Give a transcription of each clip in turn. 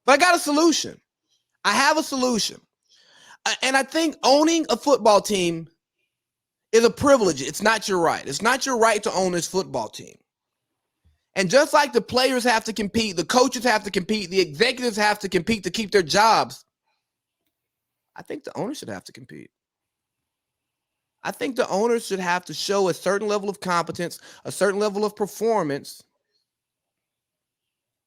But I got a solution. I have a solution. And I think owning a football team is a privilege. It's not your right. It's not your right to own this football team. And just like the players have to compete, the coaches have to compete, the executives have to compete to keep their jobs, I think the owners should have to compete. I think the owners should have to show a certain level of competence, a certain level of performance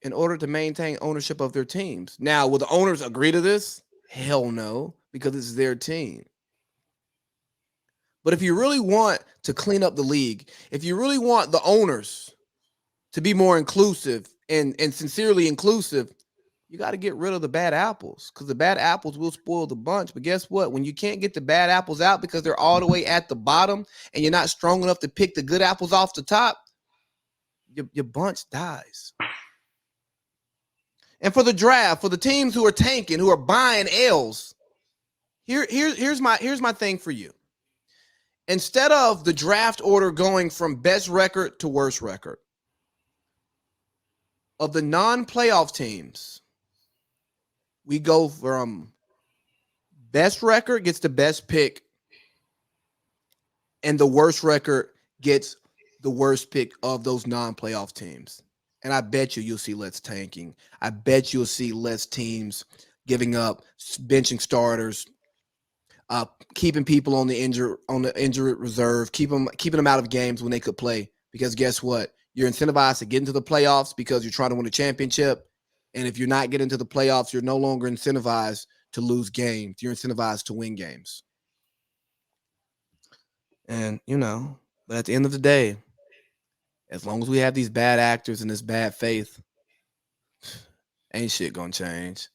in order to maintain ownership of their teams. Now, will the owners agree to this? Hell no, because it's their team. But if you really want to clean up the league, if you really want the owners to be more inclusive and sincerely inclusive, you got to get rid of the bad apples, because the bad apples will spoil the bunch. But guess what? When you can't get the bad apples out because they're all the way at the bottom and you're not strong enough to pick the good apples off the top, your bunch dies. And for the draft, for the teams who are tanking, who are buying L's, here's my thing for you. Instead of the draft order going from best record to worst record, of the non-playoff teams, we go from best record gets the best pick, and the worst record gets the worst pick of those non-playoff teams. And I bet you'll see less tanking. I bet you'll see less teams giving up, benching starters, keeping people on the injured reserve, keeping them out of games when they could play. Because guess what? You're incentivized to get into the playoffs because you're trying to win a championship. And if you're not getting to the playoffs, you're no longer incentivized to lose games. You're incentivized to win games. And, but at the end of the day, as long as we have these bad actors and this bad faith, ain't shit gonna change.